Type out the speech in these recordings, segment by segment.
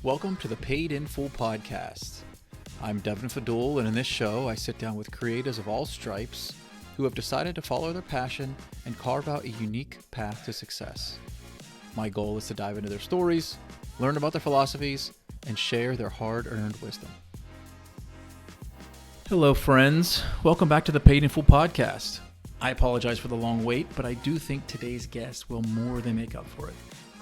Welcome to the Paid in Full podcast. I'm Devin Fadul, and in this show, I sit down with creatives of all stripes who have decided to follow their passion and carve out a unique path to success. My goal is to dive into their stories, learn about their philosophies, and share their hard-earned wisdom. Hello, friends. Welcome back to the Paid in Full podcast. I apologize for the long wait, but I do think today's guest will more than make up for it.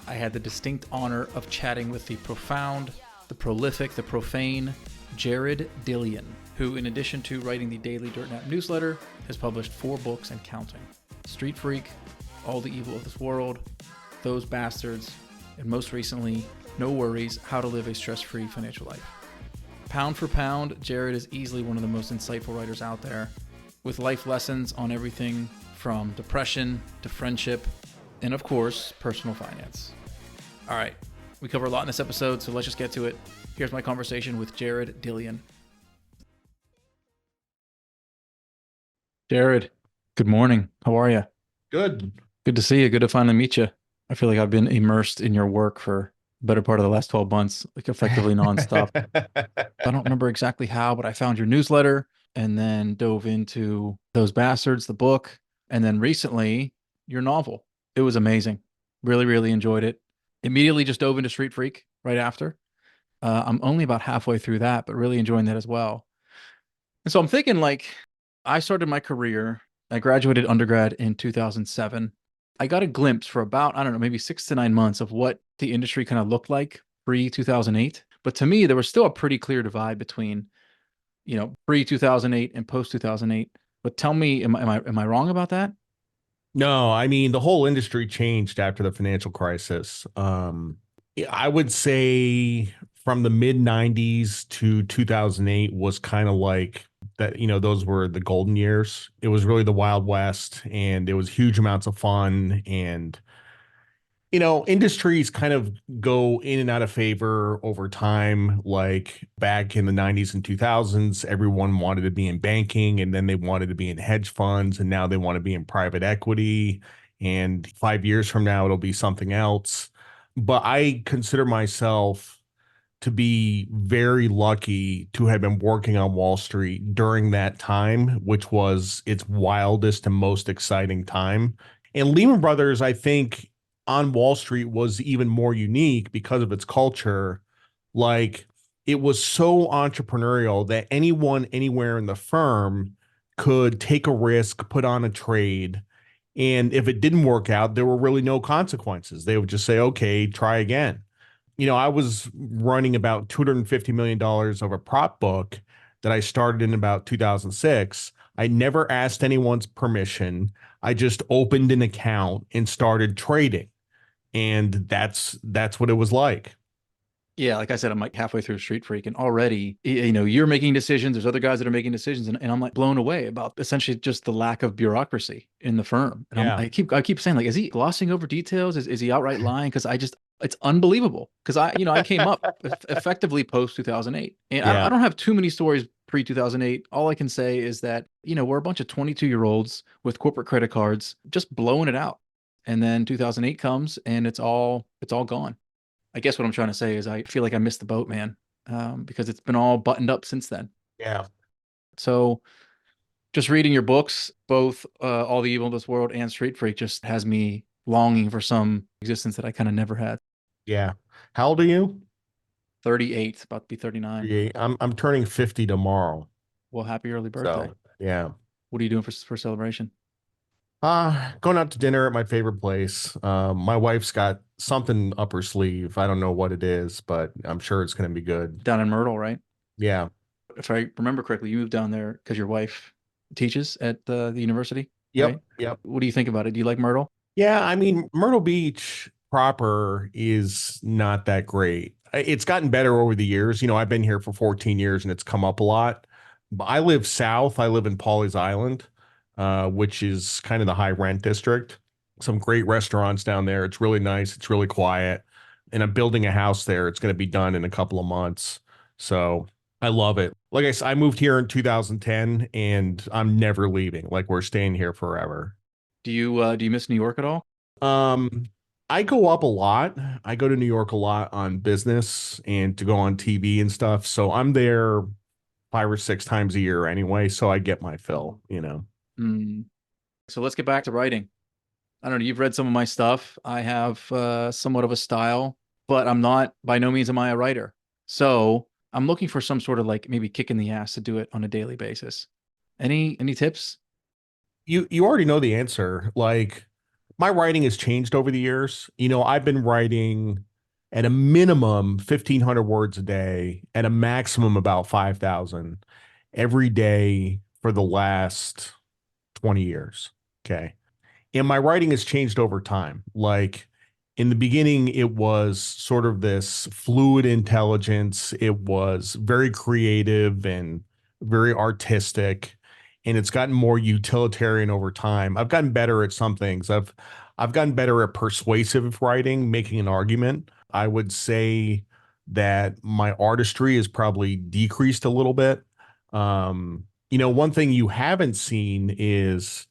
I had the distinct honor of chatting with the profound, the prolific, the profane Jared Dillian, who, in addition to writing the daily DirtNap newsletter, has published 4 books and counting: Street Freak, All the Evil of This World, Those Bastards, and most recently, No Worries, How to Live a Stress-Free Financial Life. Pound for pound, Jared is easily one of the most insightful writers out there, with life lessons on everything from depression to friendship, and of course, personal finance. All right, we cover a lot in this episode, so let's just get to it. Here's my conversation with Jared Dillian. Jared, good morning. How are you? Good. Good to see you. Good to finally meet you. I feel like I've been immersed in your work for the better part of the last 12 months, like effectively nonstop. I don't remember exactly how, but I found your newsletter and then dove into Those Bastards, the book, and then recently your novel. It was amazing. Really, really enjoyed it. Immediately just dove into Street Freak right after. I'm only about halfway through that, but really enjoying that as well. And so I'm thinking, I started my career, I graduated undergrad in 2007. I got a glimpse for about, I don't know, maybe 6 to 9 months of what the industry kind of looked like pre-2008. But to me, there was still a pretty clear divide between, pre-2008 and post-2008. But tell me, am I wrong about that? No, I mean, the whole industry changed after the financial crisis. I would say from the mid 90s to 2008 was kind of like that, those were the golden years. It was really the Wild West, and it was huge amounts of fun. And industries kind of go in and out of favor over time. Like back in the 90s and 2000s, everyone wanted to be in banking, and then they wanted to be in hedge funds, and now they want to be in private equity. And 5 years from now, it'll be something else. But I consider myself to be very lucky to have been working on Wall Street during that time, which was its wildest and most exciting time. And Lehman Brothers, I think, on Wall Street was even more unique because of its culture. Like, it was so entrepreneurial that anyone anywhere in the firm could take a risk, put on a trade, and if it didn't work out, there were really no consequences. They would just say, okay, try again. I was running about $250 million of a prop book that I started in about 2006. I never asked anyone's permission. I just opened an account and started trading. And that's what it was like. Yeah, like I said, I'm like halfway through Street Freak, and already, you're making decisions. There's other guys that are making decisions, and I'm like blown away about essentially just the lack of bureaucracy in the firm. And Yeah. I keep saying, like, is he glossing over details? Is he outright lying? Because it's unbelievable. Because I came up effectively post 2008, and I Yeah. don't have too many stories pre 2008. All I can say is that we're a bunch of 22-year-olds with corporate credit cards just blowing it out, and then 2008 comes, and it's all gone. I guess what I'm trying to say is I feel like I missed the boat, man, because it's been all buttoned up since then. Yeah. So just reading your books, both All the Evil of This World and Street Freak, just has me longing for some existence that I kind of never had. Yeah. How old are you? 38, about to be 39. Yeah, I'm turning 50 tomorrow. Well, happy early birthday. So, yeah. What are you doing for celebration? Going out to dinner at my favorite place. My wife's got something up her sleeve. I don't know what it is, but I'm sure it's going to be good. Down in Myrtle, right? Yeah. If I remember correctly, you moved down there because your wife teaches at the university, Yep. right? Yep. What do you think about it? Do you like Myrtle? Yeah. I mean, Myrtle Beach proper is not that great. It's gotten better over the years. I've been here for 14 years and it's come up a lot. But I live south. I live in Pawleys Island, which is kind of the high rent district. Some great restaurants down there. It's really nice. It's really quiet. And I'm building a house there. It's going to be done in a couple of months. So I love it. Like I said, I moved here in 2010 and I'm never leaving. Like, we're staying here forever. Do you miss New York at all? Um, I go up a lot. I go to New York a lot on business and to go on TV and stuff. So I'm there 5 or 6 times a year anyway. So I get my fill, you know. Mm. So let's get back to writing. I don't know. You've read some of my stuff. I have somewhat of a style, but I'm not, by no means am I a writer. So I'm looking for some sort of like maybe kick in the ass to do it on a daily basis. Any tips? You already know the answer. Like my writing has changed over the years. You know, I've been writing at a minimum 1,500 words a day, at a maximum about 5,000 every day for the last 20 years. Okay. And my writing has changed over time. Like in the beginning, it was sort of this fluid intelligence. It was very creative and very artistic, and it's gotten more utilitarian over time. I've gotten better at some things. I've gotten better at persuasive writing, making an argument. I would say that my artistry has probably decreased a little bit. One thing you haven't seen is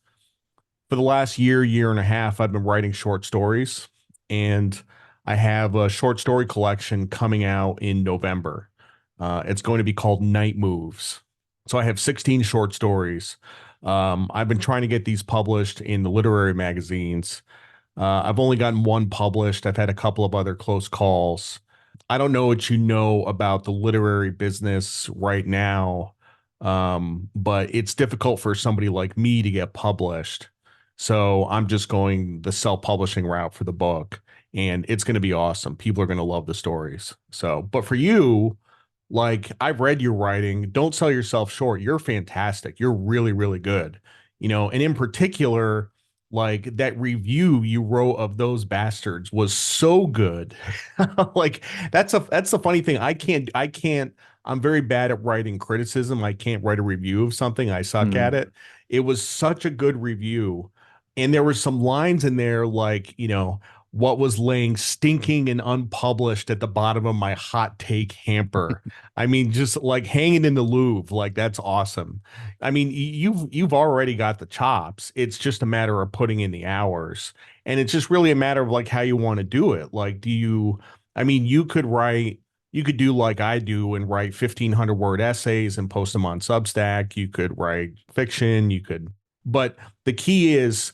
for the last year and a half, I've been writing short stories, and I have a short story collection coming out in November. It's going to be called Night Moves. So I have 16 short stories. I've been trying to get these published in the literary magazines. I've only gotten one published. I've had a couple of other close calls. I don't know what you know about the literary business right now, but it's difficult for somebody like me to get published. So I'm just going the self-publishing route for the book, and it's going to be awesome. People are going to love the stories. So, but for you, like I've read your writing, don't sell yourself short. You're fantastic. You're really, really good. And in particular, like that review you wrote of Those Bastards was so good. Like that's the funny thing. I can't I'm very bad at writing criticism. I can't write a review of something. I suck at Mm. it. It was such a good review. And there were some lines in there like, what was laying stinking and unpublished at the bottom of my hot take hamper. I mean, just like hanging in the Louvre, like that's awesome. I mean, you've already got the chops. It's just a matter of putting in the hours. And it's just really a matter of like how you want to do it. Like, I mean, you could do like I do and write 1,500 word essays and post them on Substack. You could write fiction. But the key is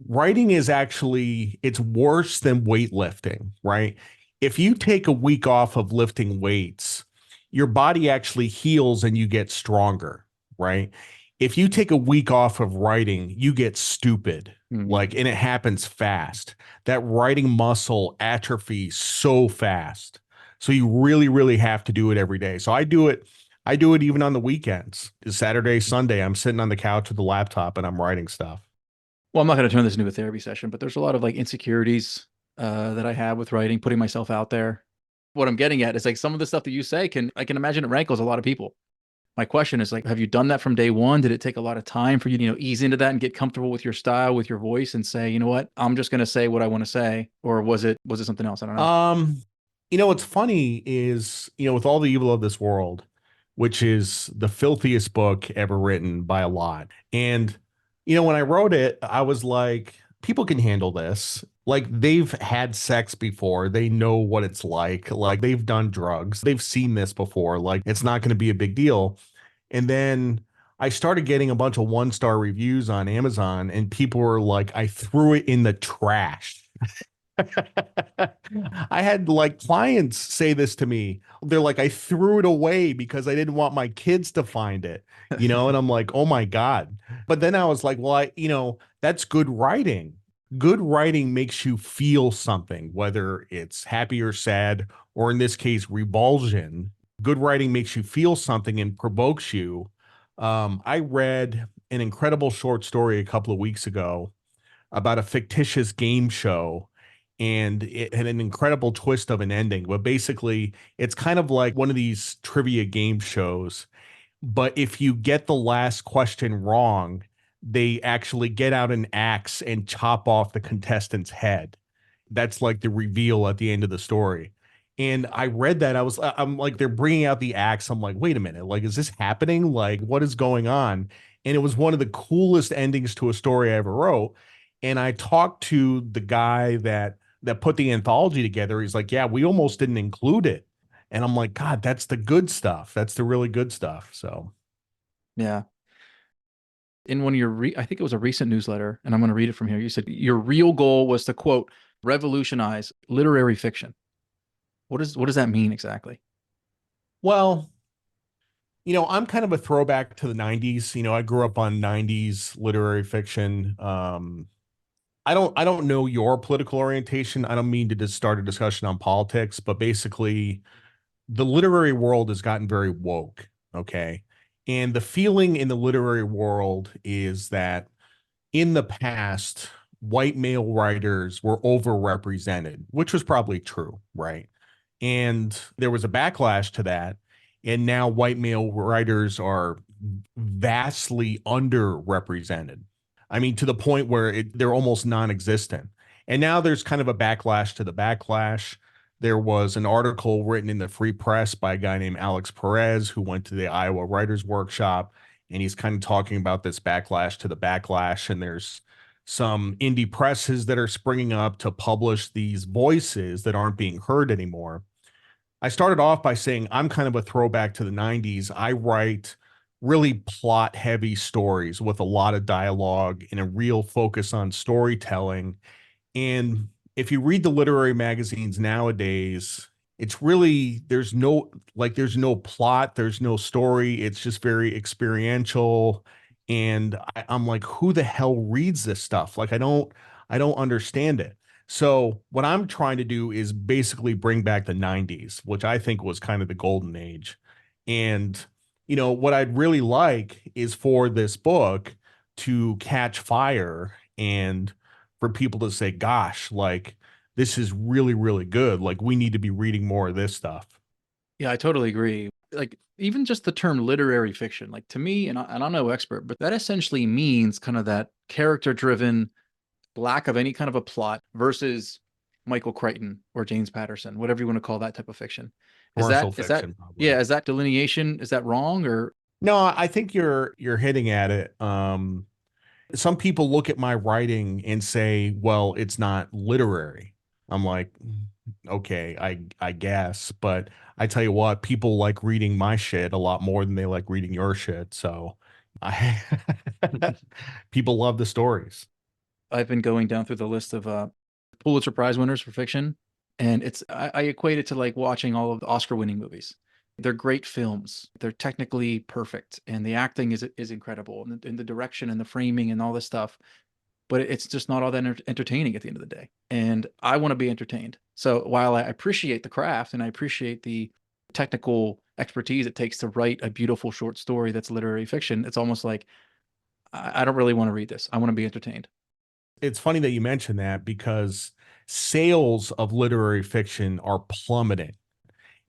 writing is actually it's worse than weightlifting, right? If you take a week off of lifting weights, your body actually heals and you get stronger, right? If you take a week off of writing, you get stupid. Mm. Like, and it happens fast. That writing muscle atrophies so fast. So you really, really have to do it every day. So I do it even on the weekends. Saturday, Sunday, I'm sitting on the couch with the laptop and I'm writing stuff. Well, I'm not going to turn this into a therapy session, but there's a lot of like insecurities that I have with writing, putting myself out there. What I'm getting at is like some of the stuff that you say I can imagine it rankles a lot of people. My question is like, have you done that from day one? Did it take a lot of time for you to, ease into that and get comfortable with your style, with your voice and say, you know what, I'm just going to say what I want to say? Or was it something else? I don't know. Um, what's funny is, with all the evil of this world, which is the filthiest book ever written by a lot. And, when I wrote it, I was like, people can handle this. Like they've had sex before. They know what it's like. Like they've done drugs. They've seen this before. Like it's not going to be a big deal. And then I started getting a bunch of 1-star reviews on Amazon, and people were like, I threw it in the trash. I had like clients say this to me. They're like, I threw it away because I didn't want my kids to find it, and I'm like, oh my God. But then I was like, well, that's good writing. Good writing makes you feel something, whether it's happy or sad, or in this case, revulsion. Good writing makes you feel something and provokes you. I read an incredible short story a couple of weeks ago about a fictitious game show, and it had an incredible twist of an ending. But basically, it's kind of like one of these trivia game shows. But if you get the last question wrong, they actually get out an axe and chop off the contestant's head. That's like the reveal at the end of the story. And I read that I'm like, they're bringing out the axe. I'm like, wait a minute, like, is this happening? Like, what is going on? And it was one of the coolest endings to a story I ever wrote. And I talked to the guy that that put the anthology together, he's like, yeah, we almost didn't include it. And I'm like, God, that's the good stuff. That's the really good stuff. So Yeah. In one of your, I think it was a recent newsletter, and I'm going to read it from here. You said your real goal was to quote, revolutionize literary fiction. What does that mean exactly? well, I'm kind of a throwback to the 90s. I grew up on 90s literary fiction. I don't know your political orientation. I don't mean to just start a discussion on politics, but basically the literary world has gotten very woke, okay? And the feeling in the literary world is that in the past, white male writers were overrepresented, which was probably true, right? And there was a backlash to that. And now white male writers are vastly underrepresented. I mean, to the point where they're almost non existent. And now there's kind of a backlash to the backlash. There was an article written in the Free Press by a guy named Alex Perez, who went to the Iowa Writers Workshop, and he's kind of talking about this backlash to the backlash. And there's some indie presses that are springing up to publish these voices that aren't being heard anymore. I started off by saying I'm kind of a throwback to the 90s. I write really plot heavy stories with a lot of dialogue and a real focus on storytelling. And if you read the literary magazines nowadays, it's really there's no plot, there's no story. It's just very experiential. And I'm like, who the hell reads this stuff? Like, I don't understand it. So what I'm trying to do is basically bring back the 90s, which I think was kind of the golden age. And what I'd really like is for this book to catch fire and for people to say, gosh, like this is really, really good. Like we need to be reading more of this stuff. Yeah, I totally agree. Like even just the term literary fiction, like to me, and I'm no expert, but that essentially means kind of that character driven lack of any kind of a plot versus Michael Crichton or James Patterson, whatever you want to call that type of fiction. Is Commercial that fiction, probably. yeah, is that delineation, is that wrong or No, I think you're hitting at it. Some people look at my writing and say, well, it's not literary. I'm like, okay, I guess, but I tell you what, people like reading my shit a lot more than they like reading your shit. So I people love the stories. I've been going down through the list of Pulitzer Prize winners for fiction, and I equate it to like watching all of the Oscar winning movies. They're great films. They're technically perfect, and the acting is incredible, and the direction and the framing and all this stuff. But it's just not all that entertaining at the end of the day. And I want to be entertained. So while I appreciate the craft and I appreciate the technical expertise it takes to write a beautiful short story that's literary fiction, it's almost like I don't really want to read this. I want to be entertained. It's funny that you mentioned that because sales of literary fiction are plummeting.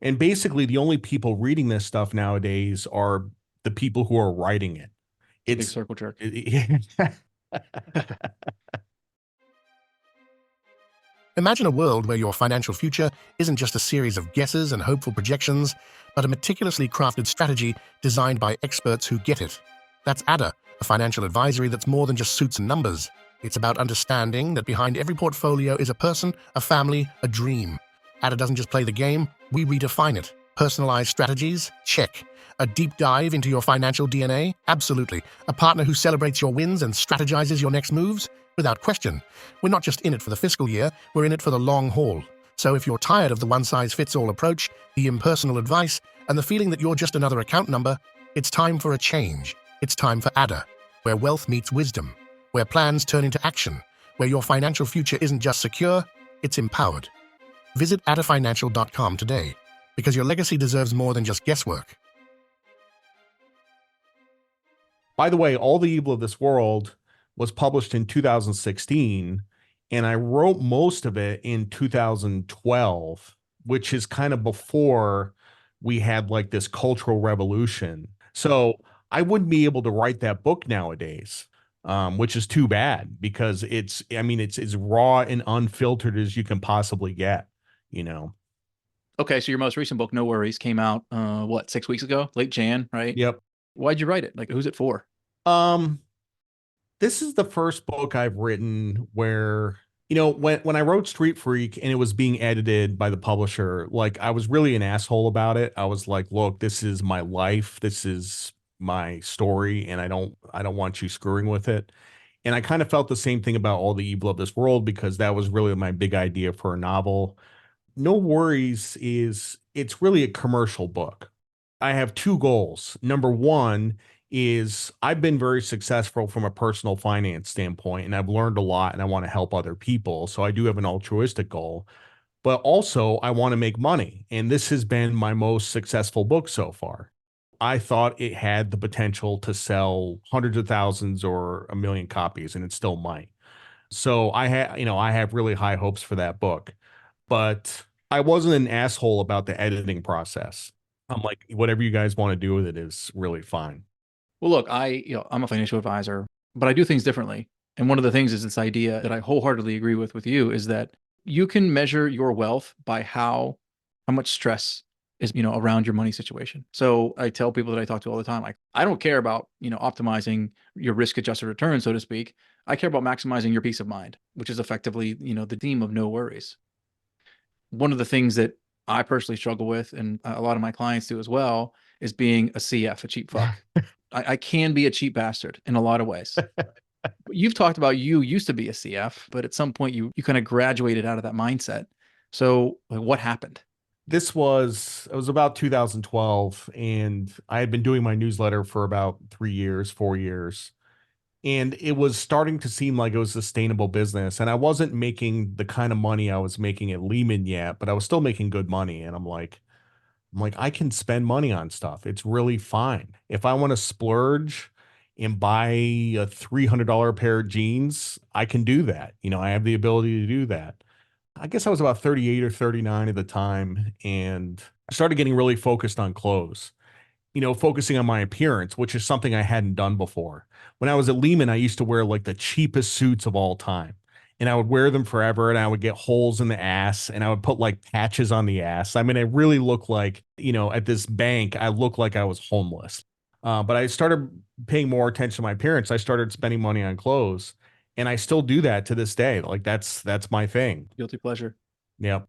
And basically the only people reading this stuff nowadays are the people who are writing it. Big It's circle jerk. Imagine a world where your financial future isn't just a series of guesses and hopeful projections, but a meticulously crafted strategy designed by experts who get it. That's Adda, a financial advisory that's more than just suits and numbers. It's about understanding that behind every portfolio is a person, a family, a dream. Adda doesn't just play the game, we redefine it. Personalized strategies? Check. A deep dive into your financial DNA? Absolutely. A partner who celebrates your wins and strategizes your next moves? Without question. We're not just in it for the fiscal year, we're in it for the long haul. So if you're tired of the one-size-fits-all approach, the impersonal advice, and the feeling that you're just another account number, it's time for a change. It's time for Adda, where wealth meets wisdom, where plans turn into action, where your financial future isn't just secure, it's empowered. Visit addafinancial.com today, because your legacy deserves more than just guesswork. By the way, All the Evil of This World was published in 2016, and I wrote most of it in 2012, which is kind of before we had like this cultural revolution. So I wouldn't be able to write that book nowadays, which is too bad because I mean, it's as raw and unfiltered as you can possibly get, you know? Okay, so your most recent book, No Worries, came out what, 6 weeks ago? Late Jan, right? Yep. Why'd you write it? Like who's it for? Um, this is the first book I've written where When I wrote Street Freak and it was being edited by the publisher, like I was really an asshole about it. I was like, look, this is my life. This is my story, and I don't want you screwing with it. And I kind of felt the same thing about All the Evil of This World because that was really my big idea for a novel. No Worries is it's really a commercial book. I have two goals. Number one is I've been very successful from a personal finance standpoint, and I've learned a lot, and I want to help other people. So I do have an altruistic goal, but also I want to make money. And this has been my most successful book so far. I thought it had the potential to sell hundreds of thousands or a million copies, and it still might. So I have really high hopes for that book, but I wasn't an asshole about the editing process. I'm like, whatever you guys want to do with it is really fine. Well, look, I'm a financial advisor, but I do things differently. And one of the things is this idea that I wholeheartedly agree with you is that you can measure your wealth by how much stress is, around your money situation. So I tell people that I talk to all the time, like, I don't care about, optimizing your risk adjusted return, so to speak. I care about maximizing your peace of mind, which is effectively, the theme of no worries. One of the things that I personally struggle with, and a lot of my clients do as well, is being a CF, a cheap fuck. I can be a cheap bastard in a lot of ways. But you've talked about you used to be a CF, but at some point you kind of graduated out of that mindset. So like, what happened? It was about 2012, and I had been doing my newsletter for about 3 years, 4 years, and it was starting to seem like it was a sustainable business. And I wasn't making the kind of money I was making at Lehman yet, but I was still making good money. And I'm like, I can spend money on stuff. It's really fine. If I want to splurge and buy a $300 pair of jeans, I can do that. I have the ability to do that. I guess I was about 38 or 39 at the time, and I started getting really focused on clothes, focusing on my appearance, which is something I hadn't done before. When I was at Lehman, I used to wear like the cheapest suits of all time. And I would wear them forever, and I would get holes in the ass, and I would put like patches on the ass. I mean, I really looked like, at this bank, I looked like I was homeless. But I started paying more attention to my appearance. I started spending money on clothes, and I still do that to this day. Like that's my thing. Guilty pleasure. Yeah.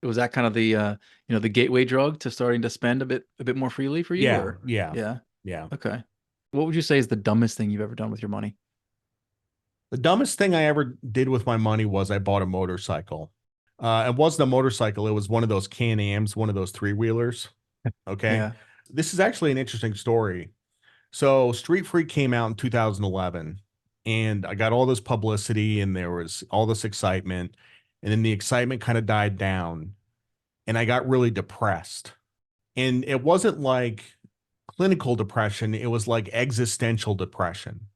Was that kind of the gateway drug to starting to spend a bit more freely for you, Yeah. or? Yeah. Yeah. Yeah. Okay. What would you say is the dumbest thing you've ever done with your money? The dumbest thing I ever did with my money was I bought a motorcycle. It wasn't a motorcycle. It was one of those Can-Ams, one of those three-wheelers. Okay. Yeah. This is actually an interesting story. So Street Freak came out in 2011, and I got all this publicity and there was all this excitement. And then the excitement kind of died down, and I got really depressed. And it wasn't like clinical depression, it was like existential depression.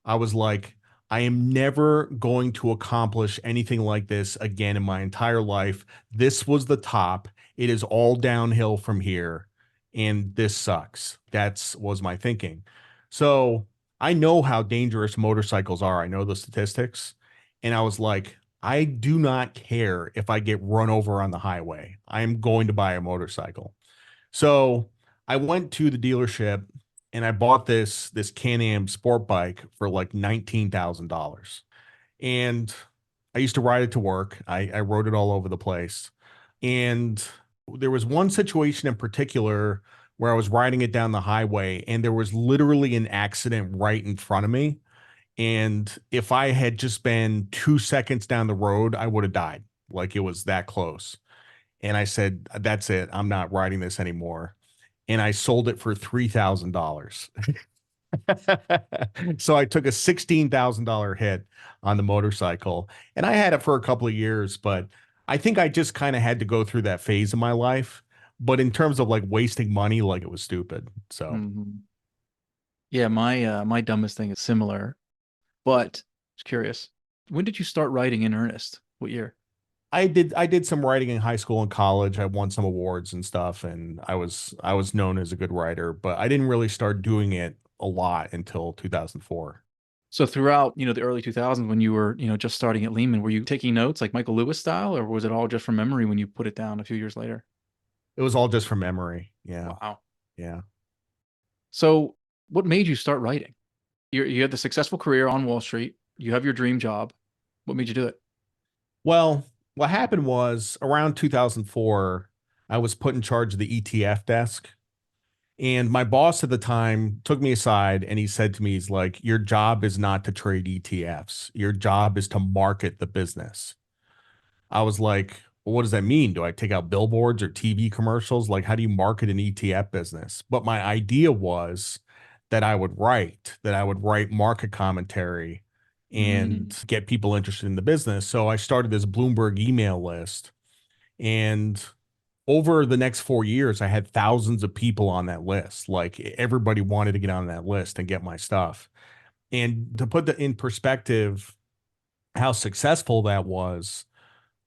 I was like, I am never going to accomplish anything like this again in my entire life. This was the top. It is all downhill from here, and this sucks. That's was my thinking. So I know how dangerous motorcycles are. I know the statistics. And I was like, I do not care if I get run over on the highway. I am going to buy a motorcycle. So I went to the dealership and I bought this Can-Am sport bike for like $19,000. And I used to ride it to work. I rode it all over the place. And there was one situation in particular where I was riding it down the highway and there was literally an accident right in front of me. And if I had just been 2 seconds down the road, I would have died. Like it was that close. And I said, that's it. I'm not riding this anymore. And I sold it for $3,000. So I took a $16,000 hit on the motorcycle, and I had it for a couple of years, but I think I just kind of had to go through that phase of my life. But in terms of like wasting money, like it was stupid. So Mhm. Yeah, my dumbest thing is similar, but just curious. When did you start writing in earnest? What year? I did some writing in high school and college. I won some awards and stuff, and I was known as a good writer, but I didn't really start doing it a lot until 2004. So throughout, the early 2000s when you were, just starting at Lehman, were you taking notes like Michael Lewis style, or was it all just from memory when you put it down a few years later? It was all just from memory. Yeah. Wow. Yeah. So what made you start writing? You had the successful career on Wall Street. You have your dream job. What made you do it? Well, what happened was around 2004, I was put in charge of the ETF desk. And my boss at the time took me aside and he said to me, he's like, your job is not to trade ETFs. Your job is to market the business. I was like, well, what does that mean? Do I take out billboards or TV commercials? Like, how do you market an ETF business? But my idea was that I would write market commentary Mm. and get people interested in the business. So I started this Bloomberg email list. And over the next 4 years, I had thousands of people on that list. Like everybody wanted to get on that list and get my stuff. And to put that in perspective, how successful that was,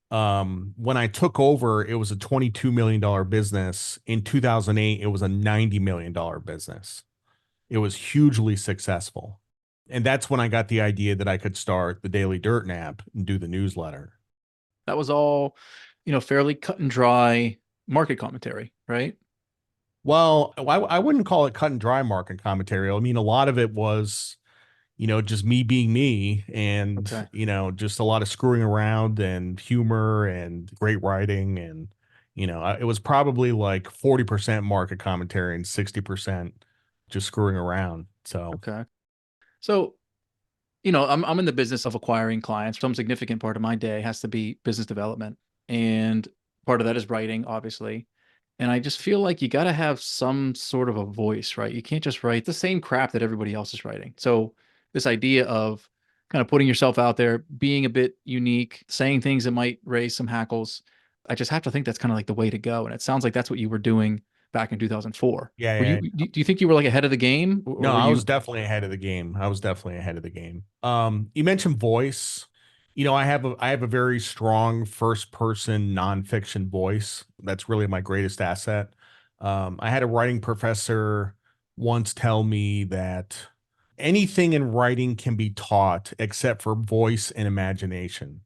when I took over, it was a $22 million business. In 2008, it was a $90 million business. It was hugely successful. And that's when I got the idea that I could start the Daily Dirt app and do the newsletter. That was all, fairly cut and dry market commentary, right? Well, I wouldn't call it cut and dry market commentary. I mean, a lot of it was, just me being me and, Okay. just a lot of screwing around and humor and great writing. And, it was probably like 40% market commentary and 60% just screwing around. So, Okay. So, I'm in the business of acquiring clients. Some significant part of my day has to be business development. And part of that is writing, obviously. And I just feel like you got to have some sort of a voice, right? You can't just write the same crap that everybody else is writing. So, this idea of kind of putting yourself out there, being a bit unique, saying things that might raise some hackles, I just have to think that's kind of like the way to go. And it sounds like that's what you were doing back in 2004. yeah, Were yeah. do you think you were like ahead of the game, or No, were I was you? definitely ahead of the game. I was definitely ahead of the game. You mentioned voice. I have a very strong first person nonfiction voice. That's really my greatest asset. I had a writing professor once tell me that anything in writing can be taught except for voice and imagination.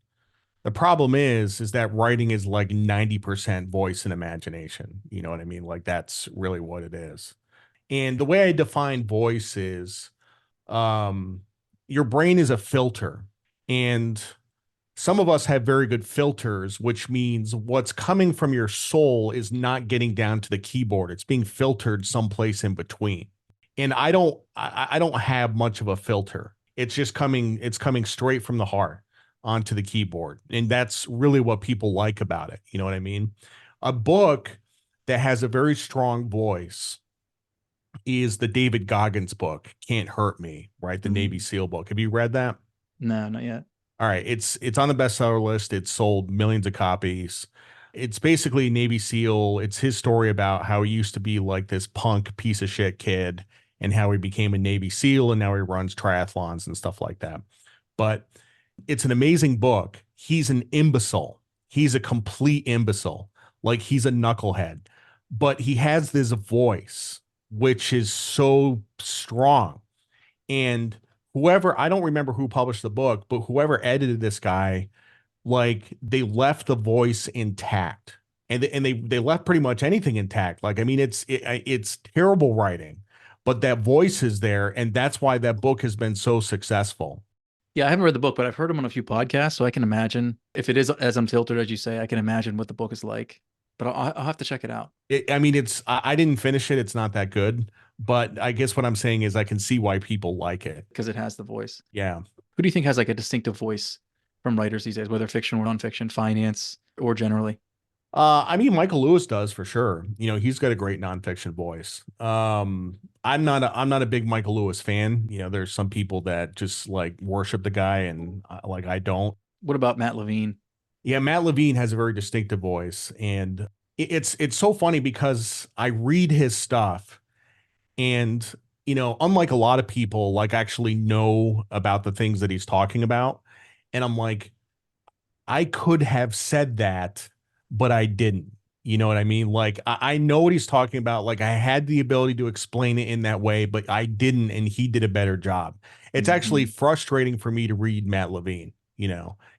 The problem is that writing is like 90% voice and imagination. You know what I mean? Like that's really what it is. And the way I define voice is um, your brain is a filter. And some of us have very good filters, which means what's coming from your soul is not getting down to the keyboard. It's being filtered someplace in between. And I don't have much of a filter. It's coming straight from the heart onto the keyboard. And that's really what people like about it. You know what I mean? A book that has a very strong voice is the David Goggins book, Can't Hurt Me, right? The Navy Mm, SEAL book. Have you read that? no, not yet. All right, it's on the bestseller list. It's sold millions of copies. It's basically Navy SEAL. It's his story about how he used to be like this punk piece of shit kid and how he became a Navy SEAL and now he runs triathlons and stuff like that. But it's an amazing book. He's an imbecile. He's a complete imbecile. Like he's a knucklehead. But he has this voice which is so strong. And whoever, I don't remember who published the book, but whoever edited this guy, like they left the voice intact. And they left pretty much anything intact. Like I mean it's terrible writing, but that voice is there and that's why that book has been so successful. Yeah, I haven't read the book, but I've heard him on a few podcasts, so I can imagine if it is as unfiltered as you say. I can imagine what the book is like. But I'll have to check it out I mean, I didn't finish it. It's not that good, but I guess what I'm saying is I can see why people like it. because it has the voice. Yeah. Who do you think has like a distinctive voice from writers these days, whether fiction or nonfiction, finance or generally? I mean, Michael Lewis does for sure. He's got a great nonfiction voice. I'm not a big Michael Lewis fan. There's some people that just like worship the guy, and like I don't. What about Matt Levine? Yeah, Matt Levine has a very distinctive voice, and it's so funny because I read his stuff, and unlike a lot of people, like actually know about the things that he's talking about, and I'm like, I could have said that, but I didn't. You know what I mean? Like I know what he's talking about. Like I had the ability to explain it in that way, but I didn't, and he did a better job. It's actually Mhm. frustrating for me to read Matt Levine.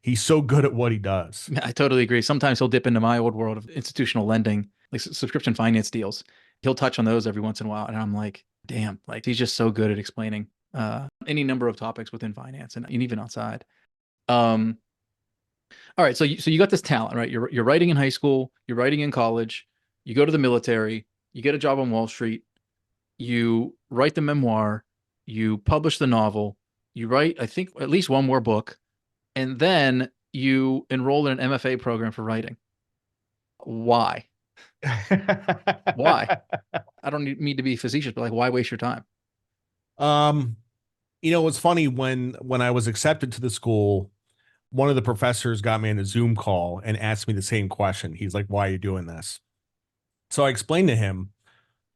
He's so good at what he does. I totally agree. Sometimes he'll dip into my old world of institutional lending, like subscription finance deals. He'll touch on those every once in a while, and I'm like, damn, like he's just so good at explaining any number of topics within finance and even outside. Um, All right, so you got this talent, right? You're writing in high school, you're writing in college, you go to the military, you get a job on Wall Street, you write the memoir, you publish the novel, you write, I think, at least one more book, and then you enroll in an MFA program for writing. Why? Why? I don't need to be facetious, but like, why waste your time? um, it's funny when I was accepted to the school, one of the professors got me in a Zoom call and asked me the same question. He's like, "Why are you doing this?" So I explained to him,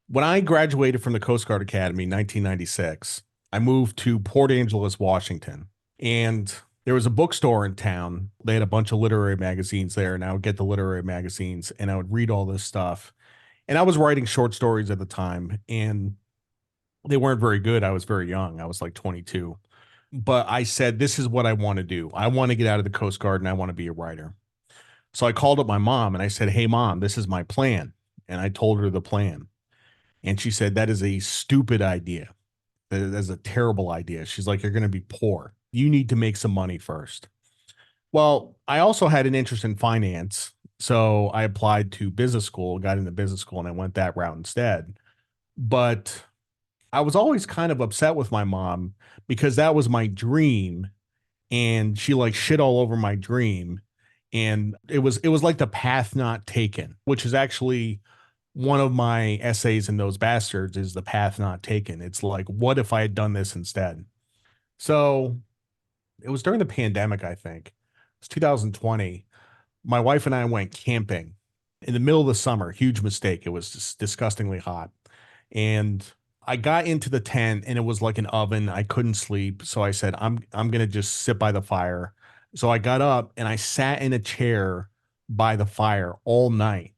when I graduated from the Coast Guard Academy in 1996, I moved to Port Angeles, Washington, and there was a bookstore in town. They had a bunch of literary magazines there, and I would get the literary magazines and I would read all this stuff. And I was writing short stories at the time, and they weren't very good. I was very young. I was like 22. But I said, this is what I want to do. I want to get out of the Coast Guard and I want to be a writer. So I called up my mom and I said, "Hey, mom, this is my plan." And I told her the plan. And she said, "That is a stupid idea. That's a terrible idea." She's like, "You're going to be poor. You need to make some money first." Well, I also had an interest in finance. So I applied to business school, got into business school, and I went that route instead. But I was always kind of upset with my mom because that was my dream and she like shit all over my dream, and it was like the path not taken, which is actually one of my essays in Those Bastards is the path not taken. It's like, what if I had done this instead? So it was during the pandemic, I think. It was 2020. My wife and I went camping in the middle of the summer. Huge mistake. It was just disgustingly hot. And I got into the tent and it was like an oven. I couldn't sleep. So I said, I'm gonna just sit by the fire. So I got up and I sat in a chair by the fire all night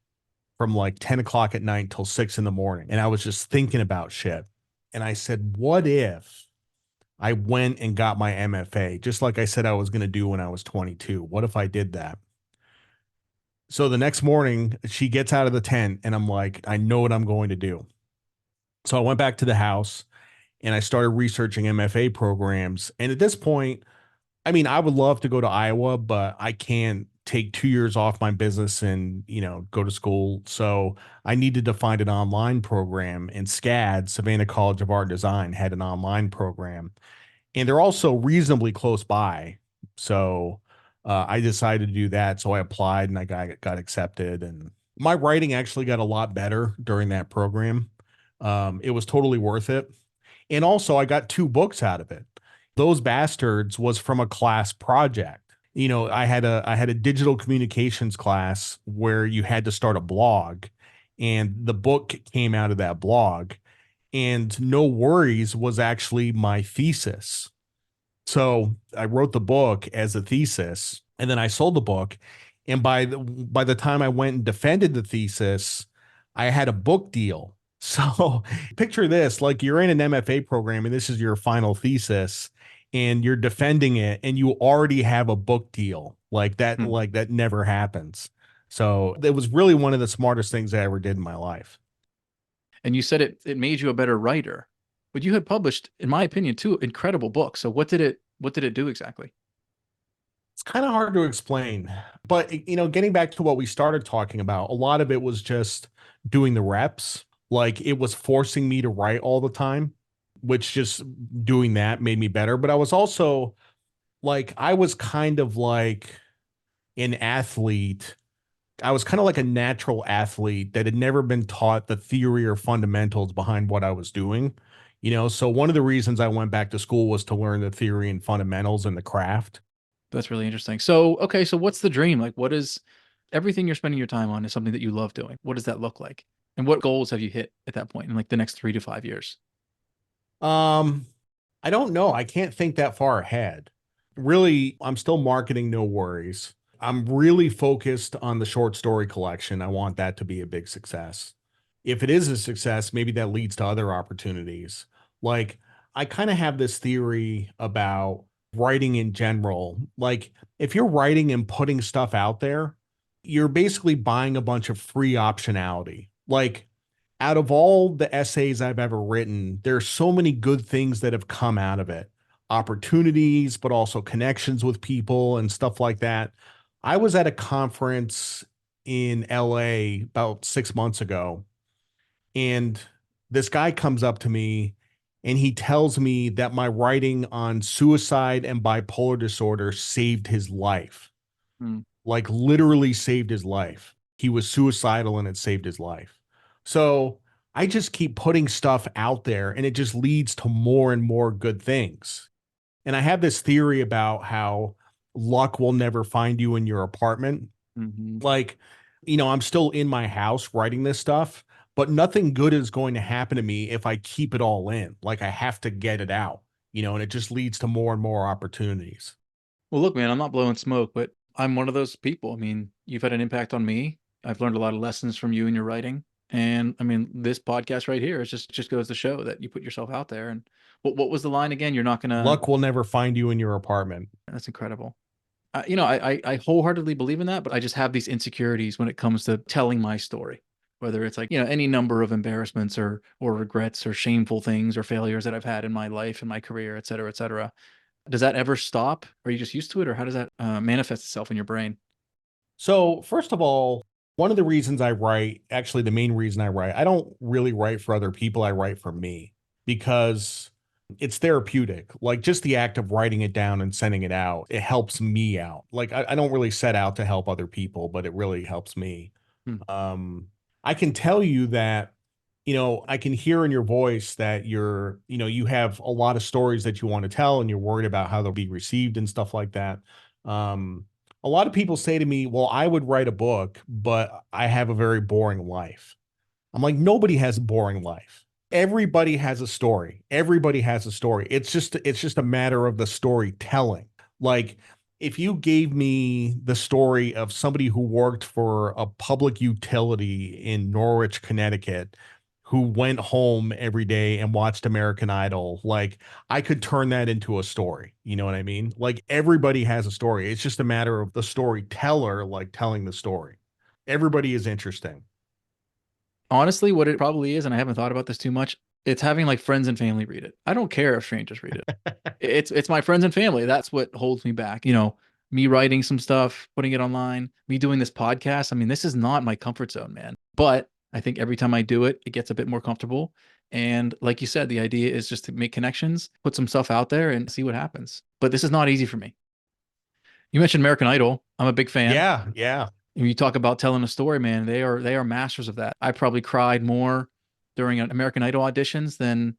from like 10 o'clock at night till 6 in the morning. And I was just thinking about shit. And I said, what if I went and got my MFA, just like I said I was gonna do when I was 22? What if I did that? So the next morning, she gets out of the tent and I'm like, I know what I'm going to do. So I went back to the house and I started researching MFA programs. And at this point, I mean, I would love to go to Iowa, but I can't take 2 years off my business and, go to school. So I needed to find an online program, and SCAD, Savannah College of Art and Design, had an online program, and they're also reasonably close by. So I decided to do that. So I applied and I got accepted, and my writing actually got a lot better during that program. It was totally worth it. And also I got two books out of it. Those Bastards was from a class project. I had a digital communications class where you had to start a blog, and the book came out of that blog. And No Worries was actually my thesis. So I wrote the book as a thesis, and then I sold the book. And by the time I went and defended the thesis, I had a book deal. So picture this, like you're in an MFA program and this is your final thesis and you're defending it and you already have a book deal. Hmm. Like that never happens. So it was really one of the smartest things I ever did in my life. And you said it made you a better writer, but you had published, in my opinion, two incredible books. So what did it do exactly? It's kind of hard to explain, but getting back to what we started talking about, a lot of it was just doing the reps. Like it was forcing me to write all the time, which just doing that made me better. But I was also like, I was kind of like an athlete. I was kind of like a natural athlete that had never been taught the theory or fundamentals behind what I was doing. So one of the reasons I went back to school was to learn the theory and fundamentals and the craft. That's really interesting. So, okay, so what's the dream? Like, what is everything you're spending your time on is something that you love doing? What does that look like? And what goals have you hit at that point in like the next 3 to 5 years? Um, I don't know. I can't think that far ahead. Really, I'm still marketing No Worries. I'm really focused on the short story collection. I want that to be a big success. If it is a success, maybe that leads to other opportunities. Like, I kind of have this theory about writing in general. Like, if you're writing and putting stuff out there, you're basically buying a bunch of free optionality. Like, out of all the essays I've ever written, there's so many good things that have come out of it, opportunities, but also connections with people and stuff like that. I was at a conference in LA about 6 months ago, and this guy comes up to me and he tells me that my writing on suicide and bipolar disorder saved his life. Hmm. Like literally saved his life. He was suicidal and it saved his life. So I just keep putting stuff out there and it just leads to more and more good things. And I have this theory about how luck will never find you in your apartment. Mm-hmm. Like, I'm still in my house writing this stuff, but nothing good is going to happen to me if I keep it all in. Like, I have to get it out, and it just leads to more and more opportunities. Well, look, man, I'm not blowing smoke, but I'm one of those people. I mean, you've had an impact on me. I've learned a lot of lessons from you and your writing. And I mean, this podcast right here is just goes to show that you put yourself out there. And what was the line again? You're not gonna. Luck will never find you in your apartment. That's incredible. I wholeheartedly believe in that, but I just have these insecurities when it comes to telling my story, whether it's like, any number of embarrassments or regrets or shameful things or failures that I've had in my life and my career, et cetera, et cetera. Does that ever stop? Are you just used to it, or how does that manifest itself in your brain? So, first of all, one of the reasons I write, actually, the main reason I write, I don't really write for other people. I write for me because it's therapeutic. Like just the act of writing it down and sending it out, it helps me out. Like I don't really set out to help other people, but it really helps me. Hmm. I can tell you that, I can hear in your voice that you have a lot of stories that you want to tell and you're worried about how they'll be received and stuff like that. A lot of people say to me, well, I would write a book, but I have a very boring life. I'm like, nobody has a boring life. Everybody has a story. Everybody has a story. It's just a matter of the storytelling. Like if you gave me the story of somebody who worked for a public utility in Norwich, Connecticut, who went home every day and watched American Idol, like I could turn that into a story. You know what I mean? Like everybody has a story. It's just a matter of the storyteller, like telling the story. Everybody is interesting. Honestly, what it probably is, and I haven't thought about this too much, it's having like friends and family read it. I don't care if strangers read it. It's my friends and family. That's what holds me back. Me writing some stuff, putting it online, me doing this podcast. I mean, this is not my comfort zone, man. But I think every time I do it, it gets a bit more comfortable. And like you said, the idea is just to make connections, put some stuff out there and see what happens. But this is not easy for me. You mentioned American Idol. I'm a big fan. Yeah, yeah. When you talk about telling a story, man, they are masters of that. I probably cried more during an American Idol auditions than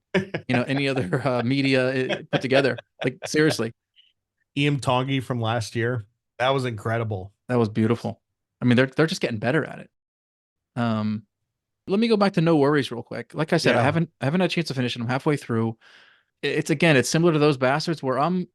any other media put together. Like seriously, Ian Tongi from last year. That was incredible. that was beautiful. I mean, they're just getting better at it. Um, Let me go back to No Worries real quick. Like I said, I Yeah. haven't had a chance to finish it. I'm halfway through. It's similar to Those Bastards where I'm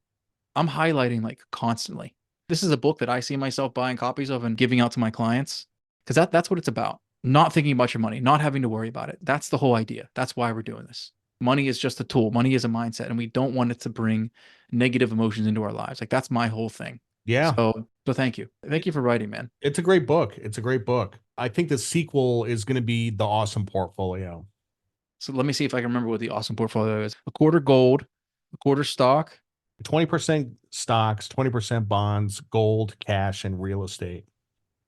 highlighting like constantly. This is a book that I see myself buying copies of and giving out to my clients because that's what it's about. Not thinking about your money, not having to worry about it. That's the whole idea. That's why we're doing this. Money is just a tool. Money is a mindset, and we don't want it to bring negative emotions into our lives. Like that's my whole thing. Yeah. So thank you. Thank you for writing, man. It's a great book. It's a great book. I think the sequel is going to be The Awesome Portfolio. So let me see if I can remember what the awesome portfolio is. A quarter gold, a quarter stock. 20% stocks, 20% bonds, gold, cash, and real estate.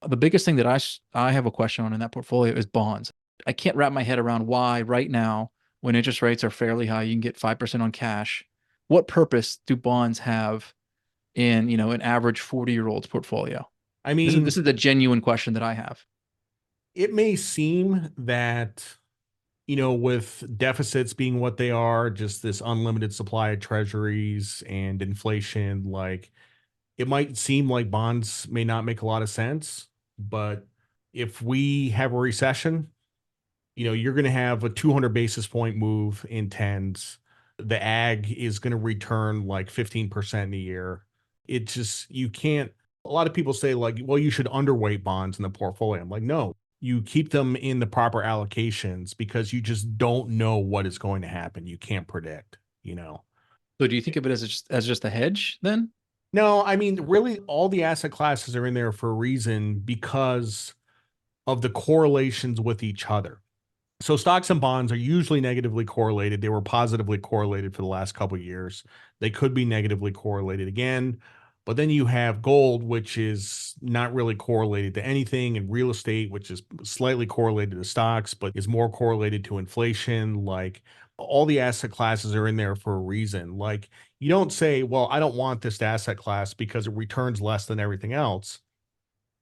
The biggest thing that I have a question on in that portfolio is bonds. I can't wrap my head around why right now, when interest rates are fairly high, you can get 5% on cash. What purpose do bonds have in, an average 40-year-old's portfolio? I This mean, is the genuine question that I have. it may seem that, with deficits being what they are, just this unlimited supply of treasuries and inflation, like it might seem like bonds may not make a lot of sense. But if we have a recession, you're going to have a 200 basis point move in tens. The ag is going to return like 15% a year. It just, you can't, a lot of people say like, well, you should underweight bonds in the portfolio. I'm like, no, you keep them in the proper allocations because you just don't know what is going to happen. You can't predict. So do you think of it as just a hedge then? No, I mean, really, all the asset classes are in there for a reason because of the correlations with each other. So stocks and bonds are usually negatively correlated. They were positively correlated for the last couple of years. They could be negatively correlated again. But then you have gold, which is not really correlated to anything, and real estate, which is slightly correlated to stocks, but is more correlated to inflation. Like all the asset classes are in there for a reason. Like you don't say, well, I don't want this asset class because it returns less than everything else.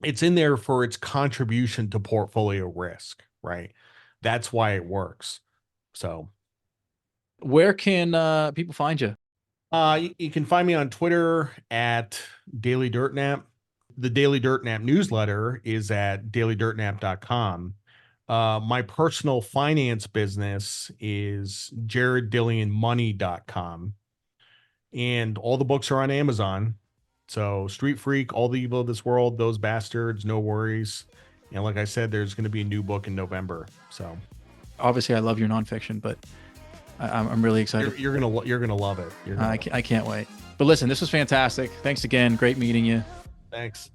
It's in there for its contribution to portfolio risk, right? That's why it works. So Where can people find you? you can find me on Twitter at Daily Dirt Nap. The Daily Dirt Nap newsletter is at dailydirtnap.com. My personal finance business is jareddillianmoney.com. And all the books are on Amazon. So Street Freak, All the Evil of This World, Those Bastards, No Worries. And like I said, there's going to be a new book in November. So Obviously, I love your nonfiction, but I'm really excited. you're gonna love it. I can't wait. But listen, this was fantastic. Thanks again. Great meeting you. Thanks.